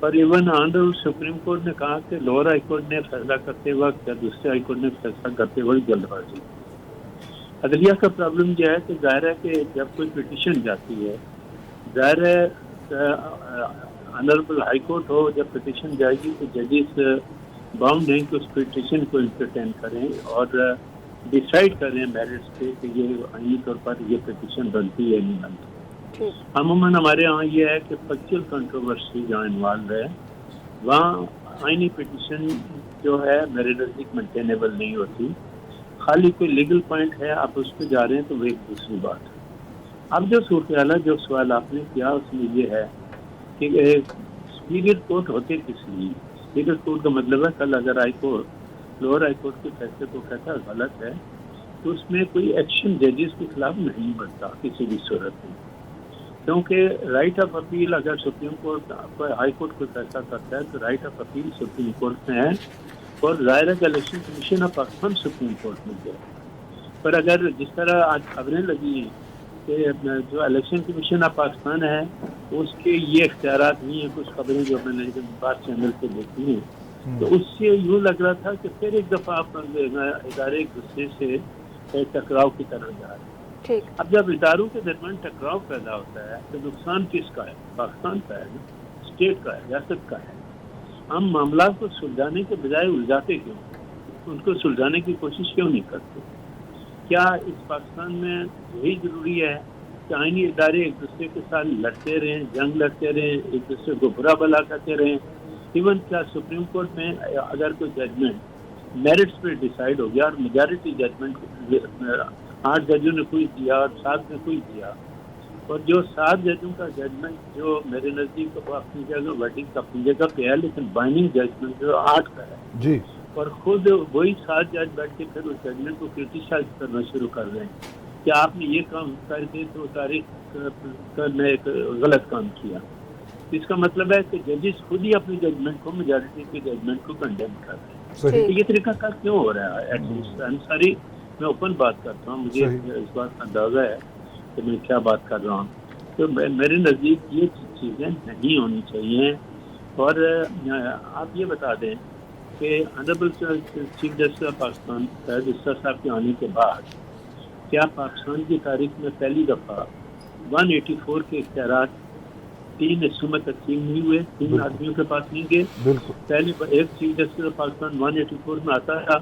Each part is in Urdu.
اور ایون آنر سپریم کورٹ نے کہا کہ لوور ہائی کورٹ نے فیصلہ کرتے وقت یا دوسرے ہائی کورٹ نے فیصلہ کرتے وقت جلد بازی. عدلیہ کا پرابلم یہ ہے کہ ظاہر ہے کہ جب کوئی پٹیشن جاتی ہے، ظاہر ہے آنریبل ہائی کورٹ ہو، جب پٹیشن جائے گی تو ججز باؤنڈ ہیں کہ اس پٹیشن کو انٹرٹین کریں اور ڈیسائیڈ کریں میرٹس پہ کہ یہ آئینی طور پر یہ پٹیشن بنتی ہے نہیں بنتی. عموماً ہمارے ہاں یہ ہے کہ فیکچوئل کنٹروورسی جہاں انوالو ہے وہاں آئینی پٹیشن جو ہے میرے نزدیک مینٹینیبل نہیں ہوتی. خالی کوئی لیگل پوائنٹ ہے، آپ اس پہ جا رہے ہیں تو وہ ایک دوسری بات ہے. اب جو صورتحال ہے، جو سوال آپ نے کیا اس میں یہ ہے کہ سپیریئر کورٹ ہوتے کس لیے؟ سپیریئر کورٹ کا مطلب ہے کل اگر high court lower high court کے فیصلے کو کہتا غلط ہے تو اس میں کوئی ایکشن ججز کے خلاف نہیں بنتا کسی بھی صورت میں، کیونکہ رائٹ آف اپیل اگر سپریم کورٹ ہائی کورٹ کو فیصلہ کرتا ہے تو right of appeal supreme court میں ہے اور ظاہر ہے کہ election commission of Pakistan supreme court میں گیا. پر اگر جس طرح آج خبریں لگی ہیں کہ جو الیکشن کمیشن آف پاکستان ہے اس کے یہ اختیارات نہیں ہیں، کچھ خبریں جو میں نے بات چینل پہ دیکھی ہیں، تو اس سے یوں لگ رہا تھا کہ پھر ایک دفعہ آپ ادارے ایک دوسرے سے ٹکراؤ کی طرح جا رہے ہیں. اب جب اداروں کے درمیان ٹکراؤ پیدا ہوتا ہے تو نقصان کس کا ہے؟ پاکستان کا ہے نا، اسٹیٹ کا ہے، ریاست کا ہے. ہم معاملات کو سلجھانے کے بجائے الجھاتے کیوں؟ ان کو سلجھانے کی کوشش کیوں نہیں کرتے؟ کیا اس پاکستان میں یہی ضروری ہے کہ آئینی ادارے ایک دوسرے کے ساتھ لڑتے رہیں، جنگ لڑتے رہیں، ایک دوسرے کو برا بھلا کرتے رہیں؟ ایون کیا سپریم کورٹ میں اگر کوئی ججمنٹ میرٹس پہ ڈیسائیڈ ہو گیا اور میجارٹی ججمنٹ 8 ججوں نے کوئی دیا اور 7 نے کوئی دیا، اور جو 7 ججوں کا ججمنٹ جو میرے نزدیک وہ اپنی جگہ ورڈنگ اپنی جگہ پہ ہے لیکن بائننگ ججمنٹ جو 8 کا ہے جی، اور خود وہی 7 جج بیٹھ کے پھر اس ججمنٹ کو کرٹیسائز کرنا شروع کر رہے ہیں کہ آپ نے یہ کام کر کے تو تاریخ میں ایک غلط کام کیا. اس کا مطلب ہے کہ ججز خود ہی اپنی ججمنٹ کو میجارٹی کے ججمنٹ کو کنڈیم کر رہے ہیں. یہ طریقہ کار کیوں ہو رہا ہے؟ ایٹ لیسٹ ساری میں اوپن بات کرتا ہوں، مجھے اس بات کا اندازہ ہے کہ میں کیا بات کر رہا ہوں. تو میرے نزدیک یہ چیزیں نہیں ہونی چاہیے. اور آپ یہ بتا دیں کہ honourable chief justice of Pakistan justice صاحب کے آنے کے بعد کیا پاکستان کی تاریخ میں پہلی دفعہ 184 کے اختیارات 3 حصوں میں تقسیم نہیں ہوئے، 3 آدمیوں کے پاس نہیں گئے؟ پہلی ایک چیف جسٹس آف پاکستان 184 میں آتا تھا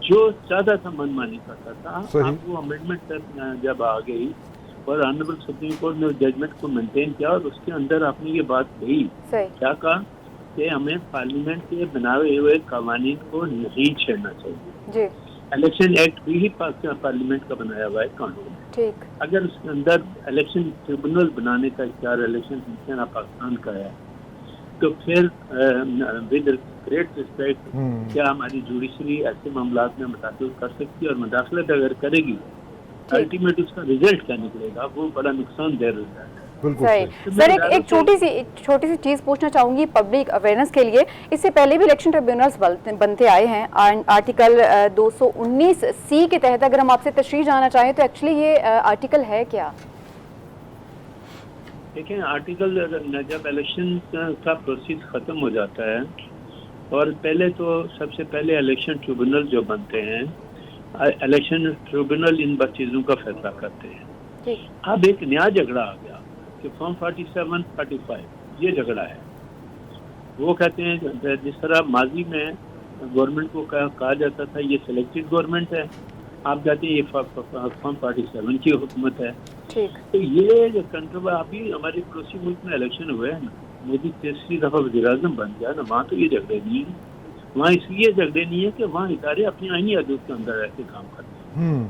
جو چاہتا تھا من مانی کرتا تھا. اب وہ امینڈمنٹ جب آ گئی اور آنریبل سپریم کورٹ نے ججمنٹ کو مینٹین کیا اور اس کے اندر آپ نے یہ بات کہی، کیا کہا کہ ہمیں پارلیمنٹ کے بنائے ہوئے قوانین کو نہیں چھیڑنا چاہیے. الیکشن ایکٹ بھی پاکستان پارلیمنٹ کا بنایا ہوا ہے قانون. اگر اس کے اندر الیکشن ٹریبونل بنانے کا اختیار الیکشن کمیشن آف پاکستان کا ہے تو پھر ود گریٹ ریسپیکٹ کیا ہماری جوڈیشری ایسے معاملات میں مداخلت کر سکتی ہے؟ اور مداخلت اگر کرے گی الٹیمیٹ اس کا ریزلٹ کیا نکلے گا؟ وہ بڑا نقصان دہ رہتا ہے. سر ایک چھوٹی سی چیز پوچھنا چاہوں گی پبلک اویئرنیس کے لیے. اس سے پہلے بھی الیکشن ٹریبیونلز بنتے آئے ہیں. آرٹیکل 219C کے تحت اگر ہم آپ سے تشریح جانا چاہیں تو ایکچولی یہ آرٹیکل ہے کیا؟ دیکھیں، آرٹیکل جب الیکشن کا پروسیس ختم ہو جاتا ہے اور پہلے تو سب سے پہلے الیکشن ٹریبیونل جو بنتے ہیں، الیکشن ٹریبیونل ان چیزوں کا فیصلہ کرتے ہیں. اب ایک نیا جھگڑا آ گیا کہ فارم 47-45 یہ جھگڑا ہے. وہ کہتے ہیں جس طرح ماضی میں گورنمنٹ کو کہا جاتا تھا یہ سلیکٹڈ گورنمنٹ ہے، آپ کہتے ہیں یہ فارم 47 کی حکومت ہے. تو یہ کنٹرول ابھی ہمارے پڑوسی ملک میں الیکشن ہوئے ہیں نا، مودی 3ری دفعہ وزیر اعظم بن گیا نا، وہاں تو یہ جھگڑے نہیں ہیں. وہاں اس لیے جھگڑے نہیں ہیں کہ وہاں ادارے اپنی آئینی حدود کے اندر ایسے کام کرتے ہیں.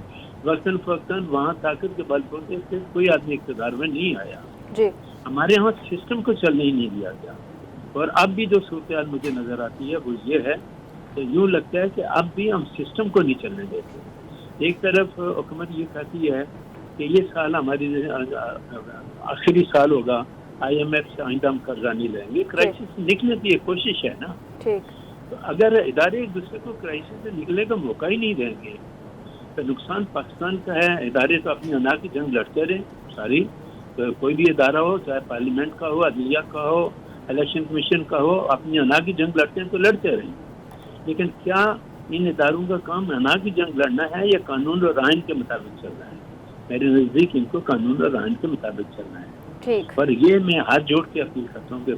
وقتاً فوقتاً وہاں طاقت کے بل بوتے سے کوئی آدمی اقتدار میں نہیں آیا. ہمارے یہاں سسٹم کو چلنے ہی نہیں دیا گیا. اور اب بھی جو صورتحال مجھے نظر آتی ہے وہ یہ ہے کہ یوں لگتا ہے کہ اب بھی ہم سسٹم کو نہیں چلنے دیتے. ایک طرف حکومت یہ کہتی ہے کہ یہ سال ہماری آخری سال ہوگا، IMF سے آئندہ ہم قرضہ نہیں لیں گے. کرائسس نکلنے کی ایک کوشش ہے نا. تو اگر ادارے ایک دوسرے کو کرائسس سے نکلنے کا موقع ہی نہیں دیں گے تو نقصان پاکستان کا ہے. ادارے تو اپنی انا کی جنگ لڑتے رہیں ساری، کوئی بھی ادارہ ہو، چاہے پارلیمنٹ کا ہو، عدلیہ کا ہو، الیکشن کمیشن کا ہو، اپنی انا کی جنگ لڑتے ہیں تو لڑتے رہیں، لیکن کیا ان اداروں کا کام انا کی جنگ لڑنا ہے یا قانون اور آئین کے مطابق چلنا ہے؟ میرے نزدیک ان کو قانون اور آئین کے مطابق چلنا ہے. ٹھیک. پر یہ میں ہاتھ جوڑ کے اپیل کرتا ہوں کہ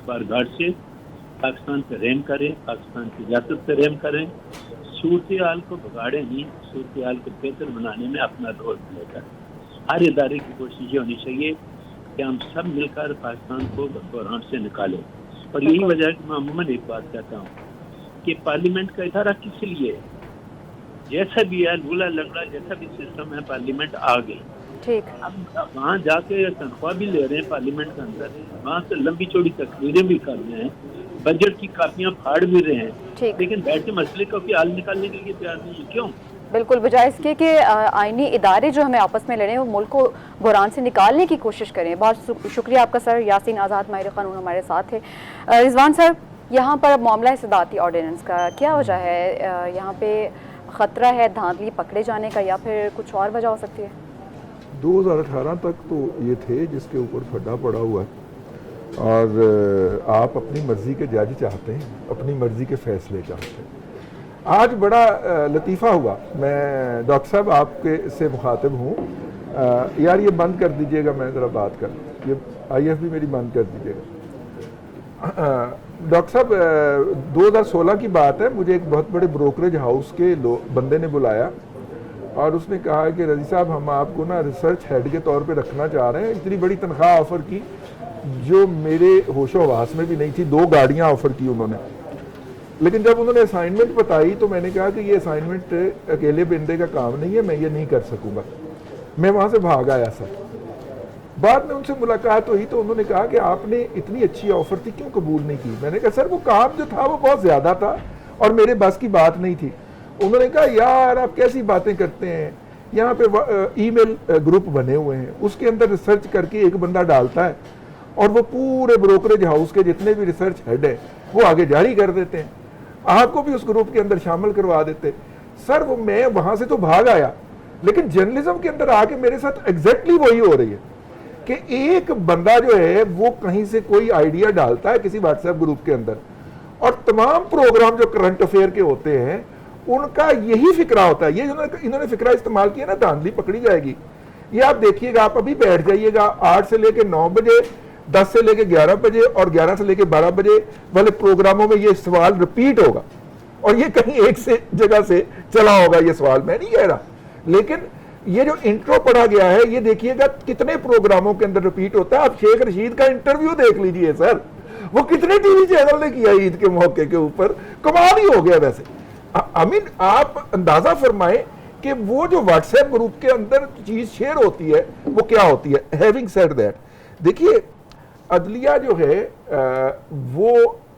بارگاہ سے پاکستان پہ رحم کریں، پاکستان کی ریاست پہ رحم کریں، صورتحال کو بگاڑے نہیں، صورتحال کو بہتر بنانے میں اپنا رول پلے کریں. ہر ادارے کی کوشش یہ ہونی چاہیے کہ ہم سب مل کر پاکستان کو بحران سے نکالیں. اور یہی وجہ ہے کہ میں عموماً ایک بات کہتا ہوں کہ پارلیمنٹ کا ادارہ کس لیے ہے؟ جیسا بھی ہے لولا لگڑا جیسا بھی سسٹم ہے، پارلیمنٹ آ گئی. ٹھیک. اب وہاں جا کے تنخواہ بھی لے رہے ہیں پارلیمنٹ کے اندر، وہاں سے لمبی چوڑی تقریریں بھی کر رہے ہیں، بجٹ کی کاپیاں پھاڑ بھی رہے ہیں، لیکن بیٹھ کے مسئلے کا کوئی حل نکالنے کے لیے تیار نہیں ہے. کیوں؟ بالکل بجائے اس کے کہ آئینی ادارے جو ہمیں آپس میں لڑیں وہ ملک کو بحران سے نکالنے کی کوشش کریں. بہت شکریہ آپ کا سر. یاسین آزاد ماہر قانون ہمارے ساتھ تھے. رضوان سر، یہاں پر اب معاملہ صدارتی آرڈیننس کا کیا وجہ ہے؟ یہاں پہ خطرہ ہے دھاندلی پکڑے جانے کا یا پھر کچھ اور وجہ ہو سکتی ہے؟ 2018 تک تو یہ تھے جس کے اوپر پھڈا پڑا ہوا ہے، اور آپ اپنی مرضی کے جج چاہتے ہیں، اپنی مرضی کے فیصلے چاہتے ہیں. آج بڑا لطیفہ ہوا. میں ڈاکٹر صاحب آپ کے سے مخاطب ہوں. یار یہ بند کر دیجئے گا، میں ذرا بات کر لوں. یہ آئی ایف بھی میری بند کر دیجئے گا. ڈاکٹر صاحب 2016 کی بات ہے، مجھے ایک بہت بڑے بروکریج ہاؤس کے بندے نے بلایا اور اس نے کہا کہ رضی صاحب ہم آپ کو نا ریسرچ ہیڈ کے طور پہ رکھنا چاہ رہے ہیں. اتنی بڑی تنخواہ آفر کی جو میرے ہوش و حواس میں بھی نہیں تھی. 2 گاڑیاں آفر کی انہوں نے. لیکن جب انہوں نے اسائنمنٹ بتائی تو میں نے کہا کہ یہ اسائنمنٹ اکیلے بندے کا کام نہیں ہے، میں یہ نہیں کر سکوں گا. میں وہاں سے بھاگ آیا سر. بعد میں ان سے ملاقات ہوئی تو انہوں نے کہا کہ آپ نے اتنی اچھی آفر تھی کیوں قبول نہیں کی؟ میں نے کہا سر وہ کام جو تھا وہ بہت زیادہ تھا اور میرے بس کی بات نہیں تھی. انہوں نے کہا یار آپ کیسی باتیں کرتے ہیں، یہاں پہ ای میل گروپ بنے ہوئے ہیں، اس کے اندر ریسرچ کر کے ایک بندہ ڈالتا ہے اور وہ پورے بروکریج ہاؤس کے جتنے بھی ریسرچ ہیڈ ہیں وہ آگے جاری کر دیتے ہیں. آپ کو بھی اس گروپ کے اندر شامل کروا دیتے. سر وہ میں وہاں سے تو بھاگ آیا، لیکن جرنلزم کے اندر آ کے میرے ساتھ ایگزیکٹلی وہی ہو رہی ہے کہ ایک بندہ جو ہے وہ کہیں سے کوئی آئیڈیا ڈالتا ہے کسی واٹس ایپ گروپ کے اندر، اور تمام پروگرام جو کرنٹ افیئر کے ہوتے ہیں ان کا یہی فکرہ ہوتا ہے. یہ انہوں نے فکرہ استعمال کیا نا دھاندلی پکڑی جائے گی. یہ آپ دیکھیے گا، آپ ابھی بیٹھ جائیے گا 8 سے لے کے 9 بجے، 10 سے لے کے 11 بجے اور 11 سے لے کے 12 بجے والے پروگراموں میں یہ سوال رپیٹ ہوگا، اور یہ کہیں ایک سے جگہ سے چلا ہوگا یہ سوال. میں نہیں کہہ رہا، لیکن یہ جو انٹرو پڑھا گیا ہے یہ دیکھیے گا کتنے پروگراموں کے اندر رپیٹ ہوتا ہے. آپ شیخ رشید کا انٹرویو دیکھ لیجئے سر، وہ کتنے ٹی وی چینل نے کیا عید کے موقع کے اوپر. کمال ہی ہو گیا. ویسے امین آپ اندازہ فرمائیں کہ وہ جو واٹس ایپ گروپ کے اندر چیز شیئر ہوتی ہے وہ کیا ہوتی ہے. ہیونگ سیڈ دیٹ، دیکھیے عدلیہ جو ہے وہ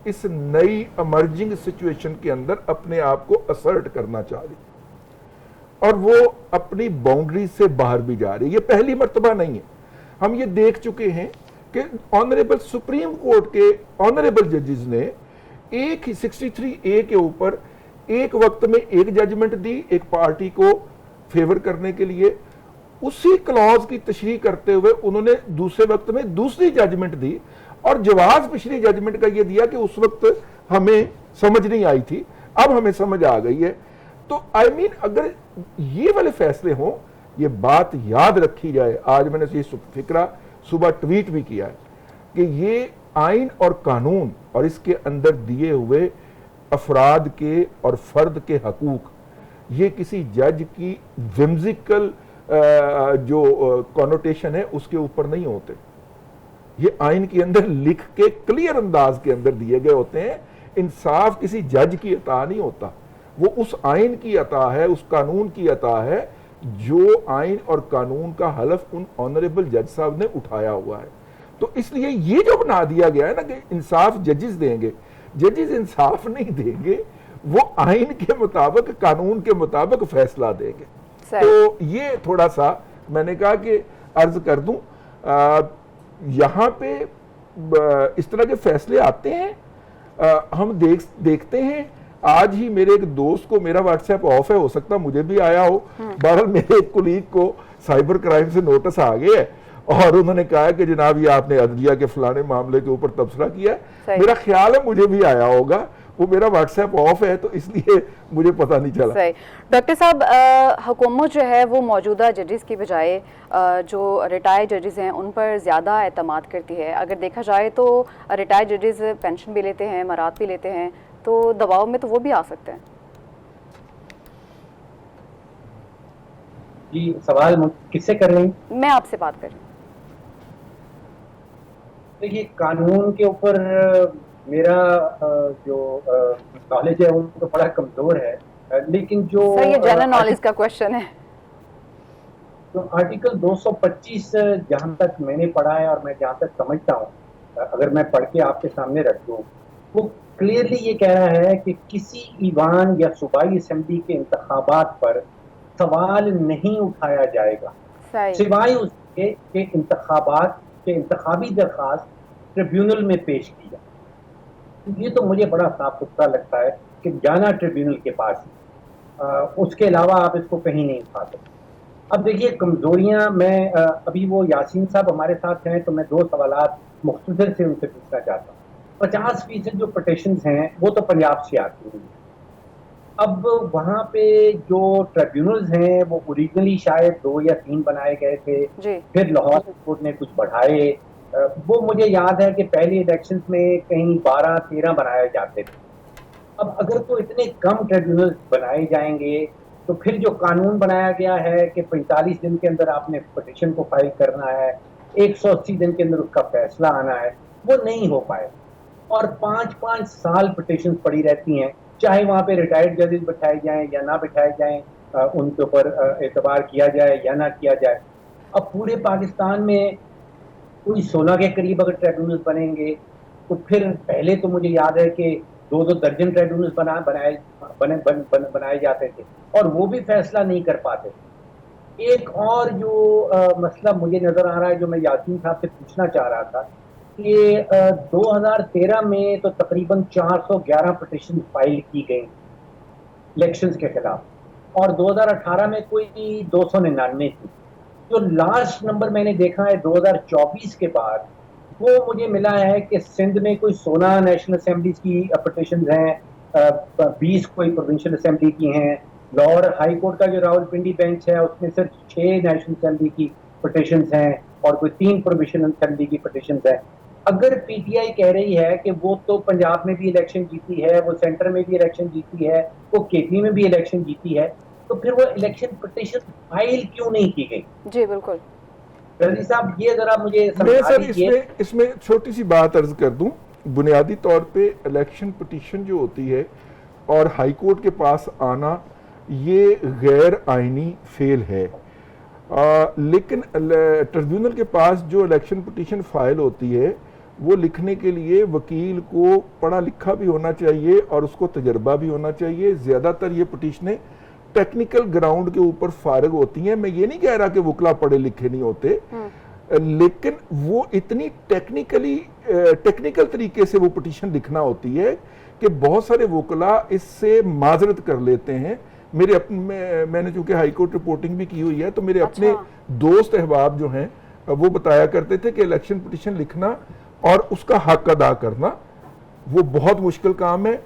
اس نئی امرجنگ سچویشن کے اندر اپنے آپ کو اسرٹ کرنا چاہ رہی اور وہ اپنی باؤنڈری سے باہر بھی جا رہی ہے. یہ پہلی مرتبہ نہیں ہے. ہم یہ دیکھ چکے ہیں کہ آنریبل سپریم کورٹ کے آنریبل ججز نے ایک 63A کے اوپر ایک وقت میں ایک ججمنٹ دی ایک پارٹی کو فیور کرنے کے لیے. اسی کلاز کی تشریح کرتے ہوئے انہوں نے دوسرے وقت میں دوسری ججمنٹ دی، اور جواز پچھلی ججمنٹ کا یہ دیا کہ اس وقت ہمیں سمجھ نہیں آئی تھی، اب ہمیں سمجھ آ گئی ہے. تو اگر یہ والے فیصلے ہوں، یہ بات یاد رکھی جائے. آج میں نے یہ فکرہ صبح ٹویٹ بھی کیا ہے کہ یہ آئین اور قانون اور اس کے اندر دیے ہوئے افراد کے اور فرد کے حقوق، یہ کسی جج کی ومزیکل جو کونوٹیشن ہے اس کے اوپر نہیں ہوتے. یہ آئین کے اندر لکھ کے کلیئر انداز کے اندر دیے گئے ہوتے ہیں. انصاف کسی جج کی عطا نہیں ہوتا، وہ اس آئین کی عطا ہے، اس قانون کی عطا ہے جو آئین اور قانون کا حلف ان آنریبل جج صاحب نے اٹھایا ہوا ہے. تو اس لیے یہ جو بنا دیا گیا ہے نا کہ انصاف ججز دیں گے، ججز انصاف نہیں دیں گے، وہ آئین کے مطابق قانون کے مطابق فیصلہ دیں گے. تو یہ تھوڑا سا میں نے کہا کہ عرض کر دوں. یہاں پہ اس طرح کے فیصلے آتے ہیں، ہم دیکھتے ہیں. آج ہی میرے ایک دوست کو، میرا واٹس ایپ آف ہے، ہو سکتا مجھے بھی آیا ہو، بہرحال میرے ایک کولیگ کو سائبر کرائم سے نوٹس آ گیا ہے اور انہوں نے کہا کہ جناب یہ آپ نے عدلیہ کے فلانے معاملے کے اوپر تبصرہ کیا ہے. صحیح. میرا خیال ہے مجھے بھی آیا ہوگا, وہ میرا واٹس ایپ آف ہے تو اس لیے مجھے پتہ نہیں چلا. صحیح. ڈاکٹر صاحب حکومت جو ہے وہ موجودہ ججز کی بجائے جو ریٹائرڈ ججز ہیں ان پر زیادہ اعتماد کرتی ہے. اگر دیکھا جائے تو ریٹائرڈ ججز پینشن بھی لیتے ہیں, مراد بھی لیتے ہیں, تو دباؤ میں تو وہ بھی آ سکتے ہیں. جی سوال کس سے کر رہے ہیں؟ میں آپ سے بات کر رہی ہوں. دیکھیے قانون کے اوپر میرا جو نالج ہے وہ تو بڑا کمزور ہے, لیکن جو سر یہ جنرل نالج کا کوشچن ہے. تو آرٹیکل 225 جہاں تک میں نے پڑھا ہے اور میں جہاں تک سمجھتا ہوں, اگر میں پڑھ کے آپ کے سامنے رکھ دوں, وہ کلیئرلی یہ کہہ رہا ہے کہ کسی ایوان یا صوبائی اسمبلی کے انتخابات پر سوال نہیں اٹھایا جائے گا سوائے اس کے کہ انتخابات کے انتخابی درخواست ٹریبیونل میں پیش کی جائے. یہ تو مجھے بڑا صاف ستھرا لگتا ہے کہ جانا ٹریبیونل کے پاس ہے, اس کے علاوہ آپ اس کو کہیں نہیں اٹھا سکتے. اب دیکھیے کمزوریاں, میں ابھی وہ یاسین صاحب ہمارے ساتھ ہیں تو میں 2 سوالات مختصر سے ان سے پوچھنا چاہتا ہوں. 50% جو پٹیشنز ہیں وہ تو پنجاب سے آتی ہیں. اب وہاں پہ جو ٹریبیونلز ہیں وہ اوریجنلی شاید 2 یا 3 بنائے گئے تھے, پھر لاہور کورٹ نے کچھ بڑھائے. وہ مجھے یاد ہے کہ پہلے الیکشنز میں کہیں 12-13 بنائے جاتے تھے. اب اگر تو اتنے کم ٹریبیونلز بنائے جائیں گے تو پھر جو قانون بنایا گیا ہے کہ 45 دن کے اندر آپ نے پٹیشن کو فائل کرنا ہے, 180 دن کے اندر اس کا فیصلہ آنا ہے, وہ نہیں ہو پائے. اور 5-5 سال پٹیشن پڑی رہتی ہیں, چاہے وہاں پہ ریٹائرڈ ججز بٹھائے جائیں یا نہ بٹھائے جائیں, ان کے اوپر اعتبار کیا جائے یا نہ کیا جائے. اب پورے پاکستان میں کوئی 16 کے قریب اگر ٹریبیونلز بنیں گے تو پھر پہلے تو مجھے یاد ہے کہ 2 درجن ٹریبیونلز بنائے جاتے تھے اور وہ بھی فیصلہ نہیں کر پاتے. ایک اور جو مسئلہ مجھے نظر آ رہا ہے جو میں یاسین صاحب سے پوچھنا چاہ رہا تھا کہ 2013 میں تو تقریباً 411 پٹیشن فائل کی گئی الیکشنز کے خلاف, اور 2018 میں کوئی 299 تھی. جو لاسٹ نمبر میں نے دیکھا ہے 2024 کے بعد, وہ مجھے ملا ہے کہ سندھ میں کوئی 16 نیشنل اسمبلیز کی پٹیشنز ہیں, 20 کوئی پروونشل اسمبلی کی ہیں. لاہور ہائی کورٹ کا جو راول پنڈی بینچ ہے اس میں صرف 6 نیشنل اسمبلی کی پٹیشنز ہیں اور کوئی 3 پروونشل اسمبلی کی پٹیشنز ہیں. اگر پی ٹی آئی کہہ رہی ہے کہ وہ تو پنجاب میں بھی الیکشن جیتی ہے, وہ سینٹر میں بھی الیکشن جیتی ہے, وہ کے پی میں بھی الیکشن جیتی ہے, تو پھر وہ الیکشن پٹیشن فائل کیوں نہیں کی گئی؟ جی بالکل رضی صاحب یہ ذرا مجھے سر اس میں چھوٹی سی بات عرض کر دوں. بنیادی طور پہ الیکشن پٹیشن جو ہوتی ہے اور ہائی کورٹ کے پاس آنا یہ غیر آئینی فعل ہے, لیکن ٹریبیونل کے پاس جو الیکشن پٹیشن فائل ہوتی ہے وہ لکھنے کے لیے وکیل کو پڑھا لکھا بھی ہونا چاہیے اور اس کو تجربہ بھی ہونا چاہیے. زیادہ تر یہ پٹیشنیں ٹیکنیکل گراؤنڈ کے اوپر فارغ ہوتی ہیں. میں یہ نہیں کہہ رہا کہ وکلا پڑھے لکھے نہیں ہوتے, لیکن وہ اتنی ٹیکنیکل طریقے سے وہ پٹیشن لکھنا ہوتی ہے کہ بہت سارے وکلا اس سے معذرت کر لیتے ہیں. میں نے چونکہ ہائی کورٹ رپورٹنگ بھی کی ہوئی ہے تو میرے اپنے دوست احباب جو ہیں وہ بتایا کرتے تھے کہ الیکشن پٹیشن لکھنا اور اس کا حق ادا کرنا وہ بہت مشکل کام ہے.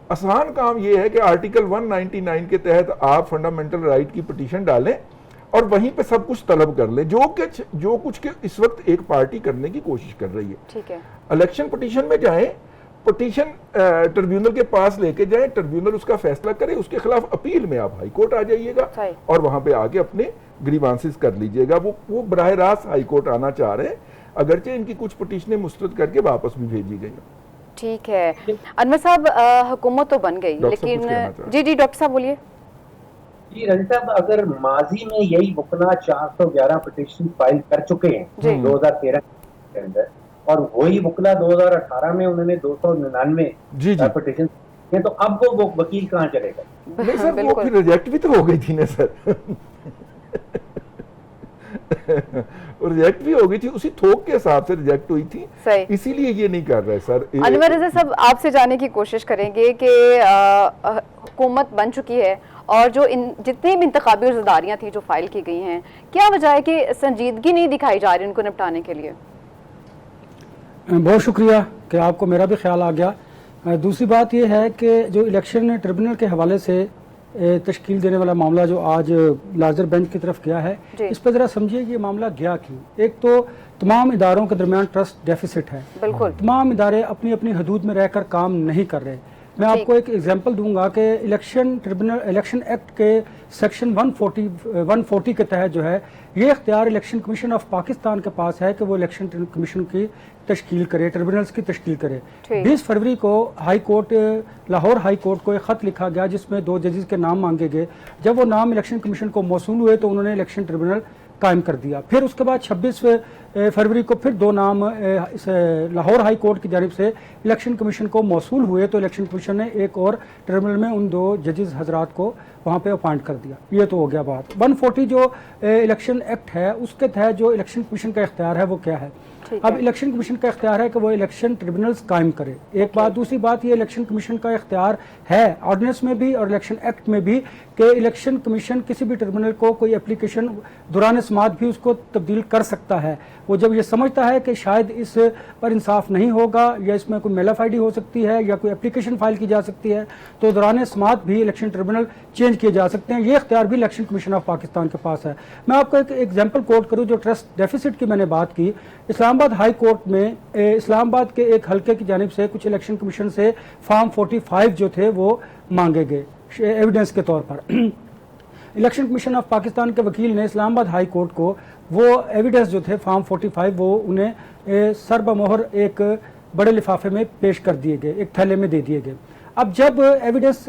آسان کام یہ ہے کہ آرٹیکل 199 کے تحت آپ فنڈامنٹل رائٹ کی پٹیشن ڈالیں اور وہیں پہ سب کچھ طلب کر لیں جو کچھ اس وقت ایک پارٹی کرنے کی کوشش کر رہی ہے. ٹھیک ہے, الیکشن پٹیشن میں جائیں, پٹیشن ٹریبیونل کے پاس لے کے جائیں, ٹریبیونل اس کا فیصلہ کرے, اس کے خلاف اپیل میں آپ ہائی کورٹ آ جائیے گا اور وہاں پہ آگے اپنے گریوانسز کر لیجئے گا. وہ براہ راست ہائی کورٹ آنا چاہ رہے ہیں, اگرچہ ان کی کچھ پٹیشنیں مسترد کر کے واپس بھی بھیجی گئی. ٹھیک ہے انور صاحب, حکومت تو بن گئی لیکن جی ڈاکٹر صاحب بولیے. جی رضی صاحب, اگر ماضی میں یہی وکلا 411 پٹیشن فائل کر چکے ہیں 2013 کے اندر, اور وہی وکلا 2018 میں انہوں نے 299 پٹیشن ہیں, تو اب وہ وکیل کہاں چلے گا؟ نہیں سر, وہ پھر ریجیکٹ بھی تو ہو گئی تھی نا سر. اور ریجیکٹ بھی ہو گئی تھی, اسی تھوک کے حساب سے ریجیکٹ ہوئی تھی, صحیح. اسی لیے یہ نہیں کر رہے سر. انور رضا صاحب آپ سے جاننے کی کوشش کریں گے کہ حکومت بن چکی ہے اور جو جتنی بھی انتخابی عرضداریاں تھیں جو فائل کی گئی ہیں, کیا وجہ ہے کہ سنجیدگی نہیں دکھائی جا رہی ان کو نپٹانے کے لیے؟ بہت شکریہ کہ آپ کو میرا بھی خیال آ گیا. دوسری بات یہ ہے کہ جو الیکشن ٹریبونل کے حوالے سے تشکیل دینے والا معاملہ جو آج لارجر بینچ کی طرف گیا ہے, اس پہ ذرا سمجھیے یہ معاملہ گیا کیوں. ایک تو تمام اداروں کے درمیان ٹرسٹ ڈیفیسٹ ہے, بالکل تمام ادارے اپنی اپنی حدود میں رہ کر کام نہیں کر رہے. میں آپ کو ایک ایگزامپل دوں گا کہ الیکشن ایکٹ کے سیکشن 140 کے تحت جو ہے یہ اختیار الیکشن کمیشن آف پاکستان کے پاس ہے کہ وہ الیکشن کمیشن کی تشکیل کرے, ٹریبونلز کی تشکیل کرے. 20 فروری کو لاہور ہائی کورٹ کو ایک خط لکھا گیا جس میں 2 ججز کے نام مانگے گئے. جب وہ نام الیکشن کمیشن کو موصول ہوئے تو انہوں نے الیکشن ٹریبونل قائم کر دیا. پھر اس کے بعد 26 فروری کو پھر 2 نام لاہور ہائی کورٹ کی جانب سے الیکشن کمیشن کو موصول ہوئے تو الیکشن کمیشن نے ایک اور ٹریبونل میں ان 2 ججز حضرات کو وہاں پہ اپوائنٹ کر دیا. یہ تو ہو گیا بات. 140 جو الیکشن ایکٹ ہے اس کے تحت جو الیکشن کمیشن کا اختیار ہے وہ کیا ہے؟ اب الیکشن کمیشن کا اختیار ہے کہ وہ الیکشن ٹریبونلز قائم کرے. ایک بات. دوسری بات یہ الیکشن کمیشن کا اختیار ہے آرڈیننس میں بھی اور الیکشن ایکٹ میں بھی کہ الیکشن کمیشن کسی بھی ٹریبونل کو کوئی اپلیکیشن دوران سماعت بھی اس کو تبدیل کر سکتا ہے. وہ جب یہ سمجھتا ہے کہ شاید اس پر انصاف نہیں ہوگا یا اس میں کوئی میلافائڈی ہو سکتی ہے یا کوئی اپلیکیشن فائل کی جا سکتی ہے تو دوران سماعت بھی الیکشن ٹریبونل چینج کیے جا سکتے ہیں. یہ اختیار بھی الیکشن کمیشن آف پاکستان کے پاس ہے. میں آپ کو ایک ایگزامپل کوٹ کروں جو ٹرسٹ ڈیفیسٹ کی میں نے بات کی. اسلام آباد ہائی کورٹ میں اسلام آباد کے ایک حلقے کی جانب سے کچھ الیکشن کمیشن سے فارم 45 جو تھے وہ مانگے گئے ایویڈنس کے طور پر. الیکشن کمیشن آف پاکستان کے وکیل نے اسلام آباد ہائی کورٹ کو وہ ایویڈنس جو تھے فارم 45 وہ انہیں سر بمہر ایک بڑے لفافے میں پیش کر دیے گئے, ایک تھیلے میں دے دیے گئے. اب جب ایویڈنس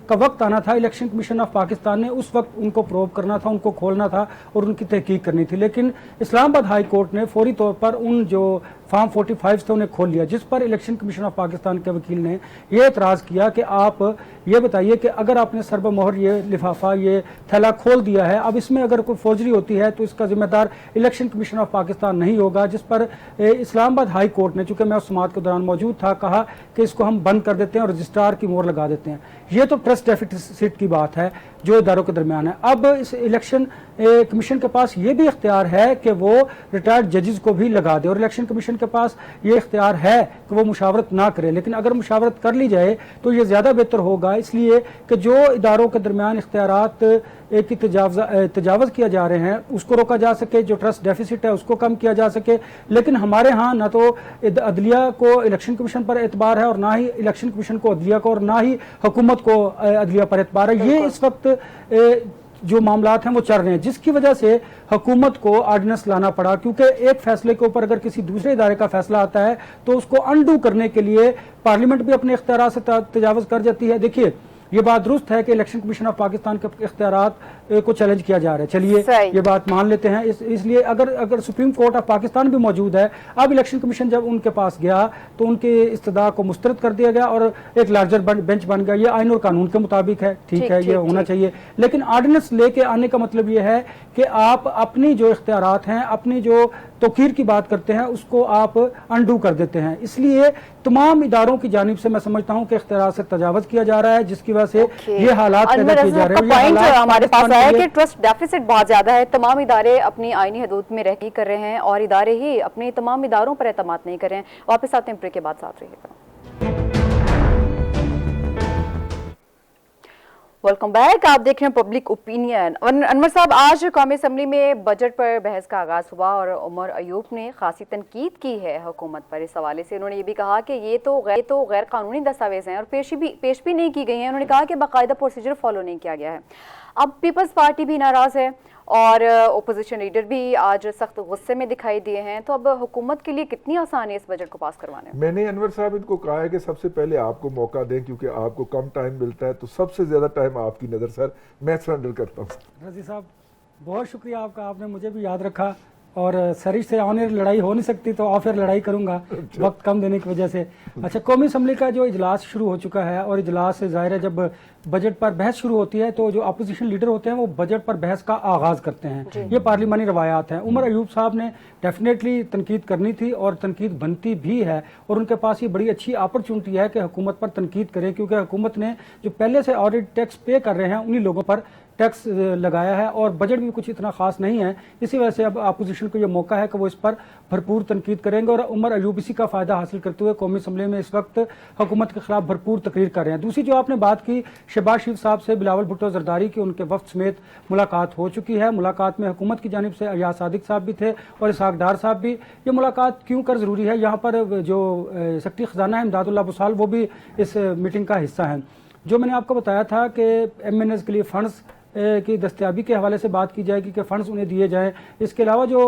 کا وقت آنا تھا الیکشن کمیشن آف پاکستان نے اس وقت ان کو پروو کرنا تھا, ان کو کھولنا تھا اور ان کی تحقیق کرنی تھی, لیکن اسلام آباد ہائی کورٹ نے فوری طور پر ان جو فارم 45 تھے انہیں کھول لیا, جس پر الیکشن کمیشن آف پاکستان کے وکیل نے یہ اعتراض کیا کہ آپ یہ بتائیے کہ اگر آپ نے سر بمہر یہ لفافہ یہ تھیلا کھول دیا ہے, اب اس میں اگر کوئی فوجری ہوتی ہے تو اس کا ذمہ دار الیکشن کمیشن آف پاکستان نہیں ہوگا. جس پر اسلام آباد ہائی کورٹ نے, چونکہ میں اس سماعت کے دوران موجود تھا, کہا کہ اس کو ہم بند کر دیتے ہیں اور رجسٹرار کی مہر لگا دیتے ہیں. یہ تو ٹرسٹ ڈیفیسٹ کی بات ہے جو اداروں کے درمیان ہے. اب اس الیکشن کمیشن کے پاس یہ بھی اختیار ہے کہ وہ ریٹائرڈ ججز کو بھی لگا دے, اور الیکشن کمیشن کے پاس یہ اختیار ہے کہ وہ مشاورت نہ کرے, لیکن اگر مشاورت کر لی جائے تو یہ زیادہ بہتر ہوگا, اس لیے کہ جو اداروں کے درمیان اختیارات کی تجاوز کیا جا رہے ہیں اس کو روکا جا سکے, جو ٹرسٹ ڈیفیسٹ ہے اس کو کم کیا جا سکے. لیکن ہمارے ہاں نہ تو عدلیہ کو الیکشن کمیشن پر اعتبار ہے اور نہ ہی الیکشن کمیشن کو عدلیہ کو اور نہ ہی حکومت کو عدلیہ پر اعتبار ہے. یہ اس وقت جو معاملات ہیں وہ چل رہے ہیں, جس کی وجہ سے حکومت کو آرڈیننس لانا پڑا, کیونکہ ایک فیصلے کے اوپر اگر کسی دوسرے ادارے کا فیصلہ آتا ہے تو اس کو انڈو کرنے کے لیے پارلیمنٹ بھی اپنے اختیارات سے تجاوز کر جاتی ہے. دیکھیے یہ بات درست ہے کہ الیکشن کمیشن آف پاکستان کے اختیارات کو چیلنج کیا جا رہا ہے, چلیے یہ بات مان لیتے ہیں. اس لیے اگر سپریم کورٹ آف پاکستان بھی موجود ہے, اب الیکشن کمیشن جب ان کے پاس گیا تو ان کی استدعا کو مسترد کر دیا گیا اور ایک لارجر بینچ بن گیا. یہ آئین اور قانون کے مطابق ہے, ٹھیک ہے, یہ ہونا چاہیے. لیکن آرڈیننس لے کے آنے کا مطلب یہ ہے کہ آپ اپنی جو اختیارات ہیں, اپنی جو توقیر کی بات کرتے ہیں اس کو آپ انڈو کر دیتے ہیں. اس لیے تمام اداروں کی جانب سے میں سمجھتا ہوں کہ اختیارات سے تجاوز کیا جا رہا ہے, جس کی وجہ سے یہ حالات پیدا کیے جا رہے ہیں. ہمارے پاس آیا کہ ٹرسٹ ڈیفیسٹ بہت زیادہ ہے, تمام ادارے اپنی آئینی حدود میں رہ کر رہے ہیں اور ادارے ہی اپنے تمام اداروں پر اعتماد نہیں کر رہے ہیں. واپس آتے ہیں بریک کے بعد, ساتھ رہیے گا. ویلکم بیک, آپ دیکھ رہے ہیں پبلک اوپینین. انور صاحب, آج قومی اسمبلی میں بجٹ پر بحث کا آغاز ہوا اور عمر ایوب نے خاصی تنقید کی ہے حکومت پر. اس حوالے سے انہوں نے یہ بھی کہا کہ یہ تو غیر قانونی دستاویز ہیں اور پیش بھی نہیں کی گئی ہیں. انہوں نے کہا کہ باقاعدہ پروسیجر فالو نہیں کیا گیا ہے. اب پیپلز پارٹی بھی ناراض ہے اور اپوزیشن لیڈر بھی آج سخت غصے میں دکھائی دیے ہیں. تو اب حکومت کے لیے کتنی آسان ہے اس بجٹ کو پاس کروانے؟ میں نے انور صاحب ان کو کہا ہے کہ سب سے پہلے آپ کو موقع دیں, کیونکہ آپ کو کم ٹائم ملتا ہے, تو سب سے زیادہ ٹائم آپ کی نظر. سر میں سرنڈر کرتا ہوں. رضی صاحب بہت شکریہ آپ کا, آپ نے مجھے بھی یاد رکھا اور سریش سے آن ایئر لڑائی ہو نہیں سکتی تو آف ایئر لڑائی کروں گا وقت کم دینے کی وجہ سے. اچھا, قومی اسمبلی کا جو اجلاس شروع ہو چکا ہے اور اجلاس ظاہر ہے جب بجٹ پر بحث شروع ہوتی ہے تو جو اپوزیشن لیڈر ہوتے ہیں وہ بجٹ پر بحث کا آغاز کرتے ہیں. یہ پارلیمانی روایات ہیں. عمر ایوب صاحب نے ڈیفینیٹلی تنقید کرنی تھی اور تنقید بنتی بھی ہے, اور ان کے پاس یہ بڑی اچھی اپرچونٹی ہے کہ حکومت پر تنقید کریں, کیونکہ حکومت نے جو پہلے سے آلریڈی ٹیکس پے کر رہے ہیں انہی لوگوں پر ٹیکس لگایا ہے اور بجٹ بھی کچھ اتنا خاص نہیں ہے. اسی وجہ سے اب اپوزیشن کو یہ موقع ہے کہ وہ اس پر بھرپور تنقید کریں گے, اور عمر ایوب اسی کا فائدہ حاصل کرتے ہوئے قومی اسمبلی میں اس وقت حکومت کے خلاف بھرپور تقریر کر رہے ہیں. دوسری جو آپ نے بات کی شہباز شریف صاحب سے بلاول بھٹو زرداری کی, ان کے وفد سمیت ملاقات ہو چکی ہے. ملاقات میں حکومت کی جانب سے ایاز صادق صاحب بھی تھے اور اسحاق ڈار صاحب بھی. یہ ملاقات کیوں کر ضروری ہے, یہاں پر جو سیکرٹری خزانہ ہے امداد اللہ بسال وہ بھی اس میٹنگ کا حصہ ہیں. جو میں نے آپ کو بتایا تھا کہ ایم این ایز کے لیے فنڈز کی دستیابی کے حوالے سے بات کی جائے گی کہ فنڈز انہیں دیے جائیں. اس کے علاوہ جو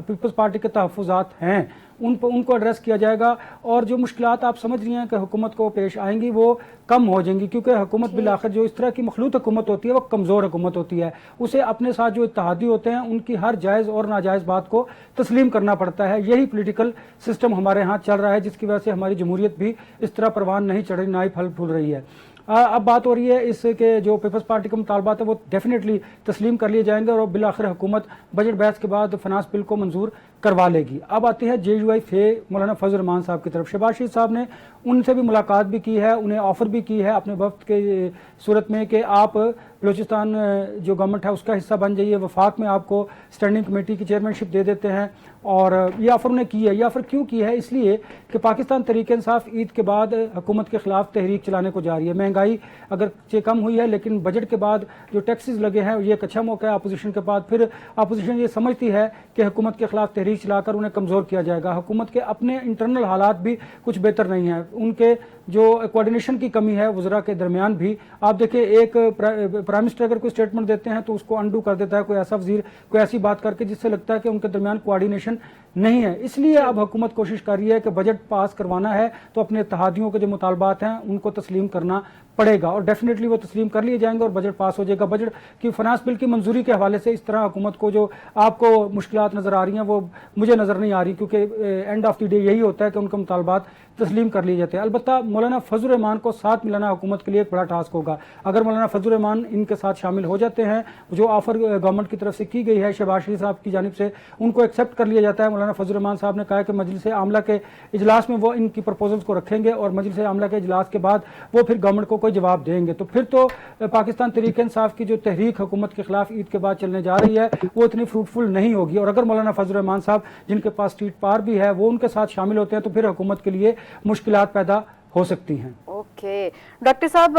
پیپلز پارٹی کے تحفظات ہیں ان کو ایڈریس کیا جائے گا, اور جو مشکلات آپ سمجھ رہی ہیں کہ حکومت کو پیش آئیں گی وہ کم ہو جائیں گی, کیونکہ حکومت بالآخر جو اس طرح کی مخلوط حکومت ہوتی ہے وہ کمزور حکومت ہوتی ہے. اسے اپنے ساتھ جو اتحادی ہوتے ہیں ان کی ہر جائز اور ناجائز بات کو تسلیم کرنا پڑتا ہے. یہی پولیٹیکل سسٹم ہمارے ہاں چل رہا ہے, جس کی وجہ سے ہماری جمہوریت بھی اس طرح پروان نہیں چڑھ رہی, نہ ہی پھل پھول رہی ہے. اب بات ہو رہی ہے اس کے جو پیپلز پارٹی کے مطالبات ہیں وہ ڈیفینیٹلی تسلیم کر لیے جائیں گے, اور بالآخر حکومت بجٹ بحث کے بعد فنانس بل کو منظور کروا لے گی. اب آتی ہے جے یو آئی فے مولانا فضل الرحمان صاحب کی طرف. شہباز شریف صاحب نے ان سے بھی ملاقات بھی کی ہے, انہیں آفر بھی کی ہے اپنے وفد کے صورت میں کہ آپ بلوچستان جو گورنمنٹ ہے اس کا حصہ بن جائیے, وفاق میں آپ کو اسٹینڈنگ کمیٹی کی چیئرمین شپ دے دیتے ہیں. اور یہ آفر انہیں کی ہے. یہ آفر کیوں کی ہے, اس لیے کہ پاکستان تحریک انصاف عید کے بعد حکومت کے خلاف تحریک چلانے کو جا رہی ہے. مہنگائی اگرچہ کم ہوئی ہے لیکن بجٹ کے بعد جو ٹیکسز لگے ہیں یہ ایک اچھا موقع ہے اپوزیشن کے بعد. پھر اپوزیشن یہ سمجھتی ہے کہ حکومت کے خلاف تحریک چلا کر انہیں کمزور کیا جائے گا. حکومت کے اپنے انٹرنل حالات بھی کچھ بہتر نہیں ہیں, ان کے جو کوارڈینیشن کی کمی ہے وزراء کے درمیان بھی. آپ دیکھیں ایک پرائم منسٹر اگر کوئی اسٹیٹمنٹ دیتے ہیں تو اس کو انڈو کر دیتا ہے کوئی ایسا وزیر کوئی ایسی بات کر کے جس سے لگتا ہے کہ ان کے درمیان کوارڈینیشن نہیں ہے. اس لیے اب حکومت کوشش کر رہی ہے کہ بجٹ پاس کروانا ہے تو اپنے اتحادیوں کے جو مطالبات ہیں ان کو تسلیم کرنا پڑے گا, اور ڈیفینیٹلی وہ تسلیم کر لیے جائیں گے اور بجٹ پاس ہو جائے گا. بجٹ کی فنانس بل کی منظوری کے حوالے سے اس طرح حکومت کو جو آپ کو مشکلات نظر آ رہی ہیں وہ مجھے نظر نہیں آ رہی, کیونکہ اینڈ آف دی ڈے یہی ہوتا ہے کہ ان کے مطالبات تسلیم کر لیے جاتے ہیں. البتہ مولانا فضل الرحمان کو ساتھ ملانا حکومت کے لیے ایک بڑا ٹاسک ہوگا. اگر مولانا فضل الرحمان ان کے ساتھ شامل ہو جاتے ہیں, جو آفر گورنمنٹ کی طرف سے کی گئی ہے شہباز شریف صاحب کی جانب سے ان کو ایکسیپٹ کر لیا جاتا ہے. مولانا فضل الرحمان صاحب نے کہا ہے کہ مجلس عاملہ کے اجلاس میں وہ ان کی پرپوزلز کو رکھیں گے اور مجلس عاملہ کے اجلاس کے بعد وہ پھر گورنمنٹ کو کوئی جواب دیں گے. تو پھر تو پاکستان تحریک انصاف کی جو تحریک حکومت کے خلاف عید کے بعد چلنے جا رہی ہے وہ اتنی فروٹفل نہیں ہوگی. اور اگر مولانا فضل الرحمان صاحب جن کے پاس سیٹ پار بھی ہے وہ ان کے ساتھ شامل ہوتے ہیں تو پھر حکومت کے لیے مشکلات پیدا ہو سکتی ہیں. اوکے ڈاکٹر صاحب,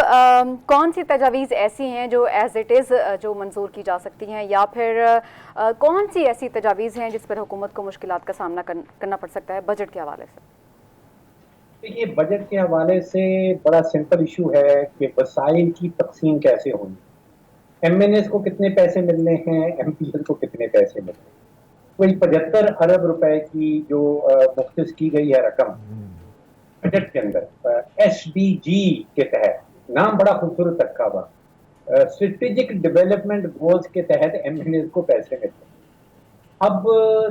کون سی تجاویز ایسی ہیں جو ایز اٹ از جو منظور کی جا سکتی ہیں, یا پھر کون سی ایسی تجاویز ہیں جس پر حکومت کو مشکلات کا سامنا کرنا پڑ سکتا ہے بجٹ کے حوالے سے؟ دیکھیے بجٹ کے حوالے سے بڑا سمپل ایشو ہے کہ وسائل کی تقسیم کیسے ہونی, ایم این ایس کو کتنے پیسے ملنے ہیں, ایم پی ایل کو کتنے پیسے ملنے ہیں. کوئی 75 ارب روپے کی جو مختص کی گئی ہے رقم بجٹ کے اندر ایس ڈی جی کے تحت, نام بڑا خوبصورت رکھا ہوا, اسٹریٹجک ڈیولپمنٹ گولز کے تحت ایم این ایز کو پیسے ملتے ہیں. اب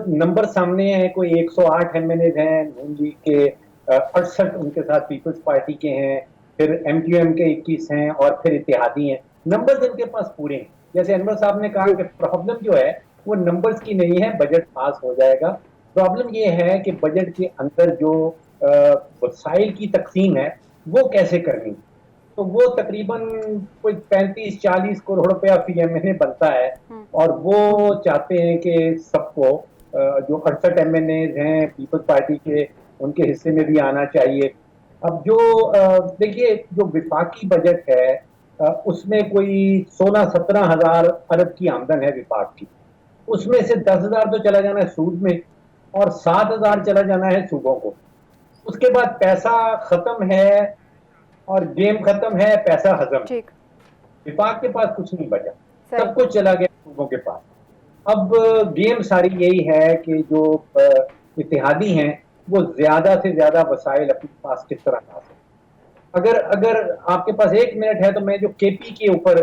نمبر سامنے ہیں, کوئی 108 ایم این ایز ہیں نون لیگ کے, 68 ان کے ساتھ پیپلز پارٹی کے ہیں, پھر ایم کیو ایم کے 21 ہیں اور پھر اتحادی ہیں. نمبرز ان کے پاس پورے ہیں. جیسے انور صاحب نے کہا کہ پرابلم جو ہے وہ نمبرز کی نہیں ہے, بجٹ پاس ہو جائے گا. پرابلم یہ ہے کہ بجٹ کے اندر جو وسائل کی تقسیم ہے وہ کیسے کرنی. تو وہ تقریباً کوئی 35-40 کروڑ روپیہ فی ایم این اے بنتا ہے, اور وہ چاہتے ہیں کہ سب کو جو 68 ایم این ایز ہیں پیپلز پارٹی کے ان کے حصے میں بھی آنا چاہیے. اب جو دیکھیے جو وفاقی بجٹ ہے اس میں کوئی 16-17 ہزار ارب کی آمدن ہے وفاق کی, اس میں سے 10,000 تو چلا جانا ہے سود میں اور 7,000 چلا جانا ہے صوبوں کو. اس کے بعد پیسہ ختم ہے اور گیم ختم ہے, پیسہ ہضم. وفاق کے پاس کچھ نہیں بچا, سب کچھ چلا گیا صوبوں کے پاس. اب گیم ساری یہی ہے کہ جو اتحادی ہیں وہ زیادہ سے زیادہ وسائل اپنے پاس کس طرح لا سکتے. اگر آپ کے پاس 1 منٹ ہے تو میں جو کے پی کے اوپر